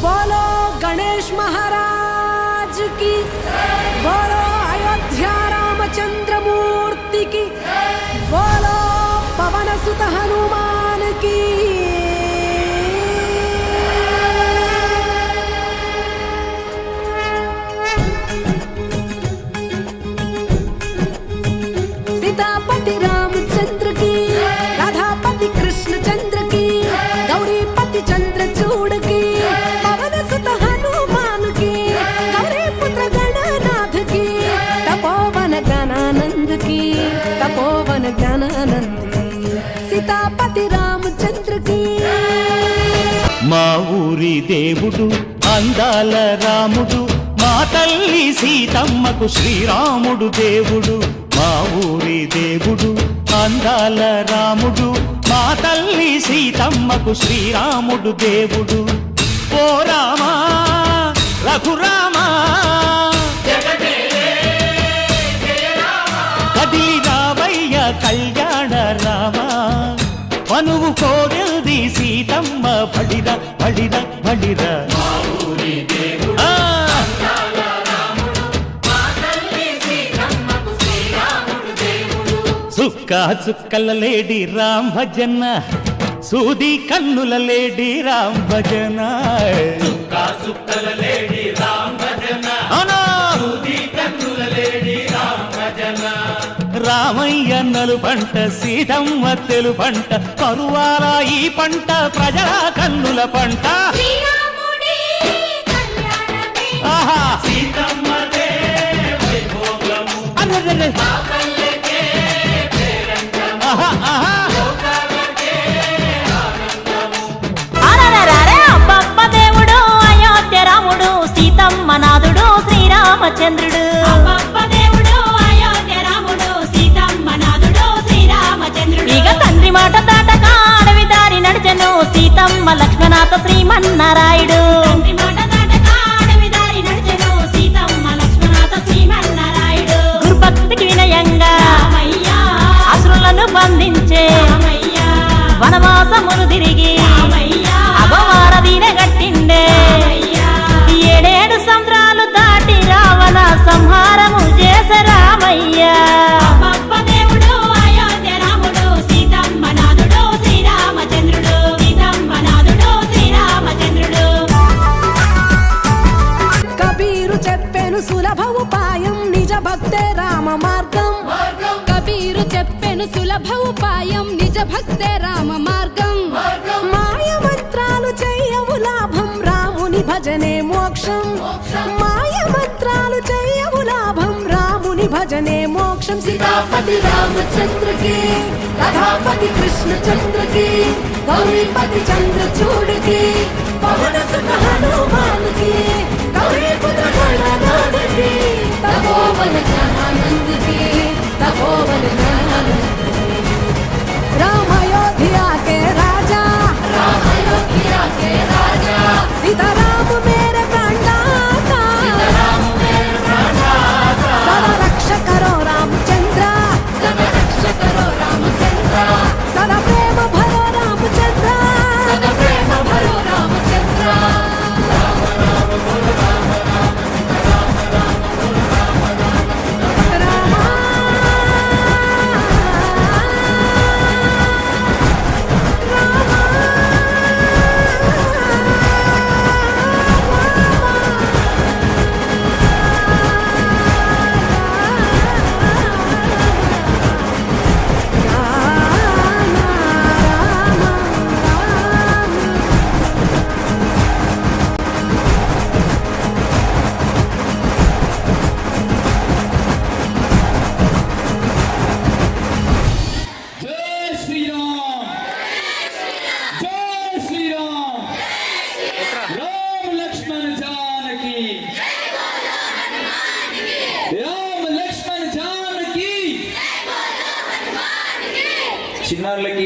बोलो गणेश महाराज की, बोलो अयोध्या रामचंद्र मूर्ति की, बोलो पवन सुत हनुमान की। सीतापति रामचंद्र की, राधापति कृष्ण चंद्र की, गौरीपति चंद्रचूड़ की, पवन सुत हनुमान की, गौरी पुत्र गणनाथ की, तपोवन ज्ञानानंद की, तपोवन ज्ञानानंद की, सीतापति रामचंद्र की। మా ఊరి దేవుడు అందాల రాముడు, మా తల్లి సీతమ్మకు శ్రీరాముడు దేవుడు. మా ఊరి దేవుడు అందాల రాముడు, మా తల్లి సీతమ్మకు శ్రీరాముడు దేవుడు. ఓ రామా రఘురామా కదిలి రావయ్య కళ్యాణ రామా, మనువు కోరల్ది సీతమ్మ బడిర బడిర బడిర. చుక్క చుక్కల లేడి రామ్ భజన, సూది కన్నుల లేడి రామ్ భజన. చుక్క చుక్కల లేడి రామ్ భజన, సూది కన్నుల లేడి రామ్ భజన. రామయ్య నలు పంట సీతమ్మ తెలు పంట, కరువాల ఈ పంట ప్రజల కన్నుల పంట. ఆహా సీతమ్మదే వైభోగము, దేవుడు అయోధ్య రాముడు, సీతమ్మ నాథుడు శ్రీరామచంద్రుడు. దేవుడు అయోధ్య రాముడు, సీతమ్మ నాథుడు శ్రీరామచంద్రుడు. ఇక తండ్రి మాట దాటక అడవి దారి నడిచెను, సీతమ్మ లక్ష్మణాథ శ్రీమన్నారాయుడు. తండ్రి మాట దాటక అడవి దారి నడిచెను, సీతమ్మ లక్ష్మణాథ శ్రీమన్నారాయుడు. గురుభక్తికి వినయంగా అసురులను బంధించే వనవాసమును తిరిగి అగవారదీన గట్టిండే. ఏడేడు సంద్రాలు దాటి రావణ సంహారము చేసే రామయ్య. దేవుడు అయోధ్య రాముడు, సీతమ్మ నాథుడు శ్రీరామచంద్రుడు. సీతమ్మ నాథుడు శ్రీరామచంద్రుడు. కబీరు చెప్పెను సులభ ఉపాయం, నిజ భక్తే రామ మార్గం. కబీరు చెప్పెను సులభ ఉపాయం, నిజ భక్తే రామ మార్గం. మాయ మంత్రాలు చెయ్యవు లాభం, రాముని భజనే మోక్షం. మాయ మంత్రాలు చెయ్యవు లాభం, రాముని భజనే మోక్షం. సీతాపతి రామచంద్ర की, राधापति कृष्ण चंद्र की, गौरीपति चंद्रचूड़ की, पवन सुत हनुमान की, गौरी पुत्र गणनाथ की, तपोवन ज्ञानानंद की, तपोवन ज्ञानानंद की। राम अयोध्या के राजा, राम अयोध्या के राजा, सीताराम मेरे प्राणदाता, सीताराम मेरे प्राणदाता। सदा रक्षा करो रामचंद्र, सदा रक्षा करो रामचंद्र, सदा प्रेम भरो रामचंद्र, सदा प्रेम भरो रामचंद्र। राम राम बोल राम राम, राम राम बोल राम राम, राम చిన్నారులకి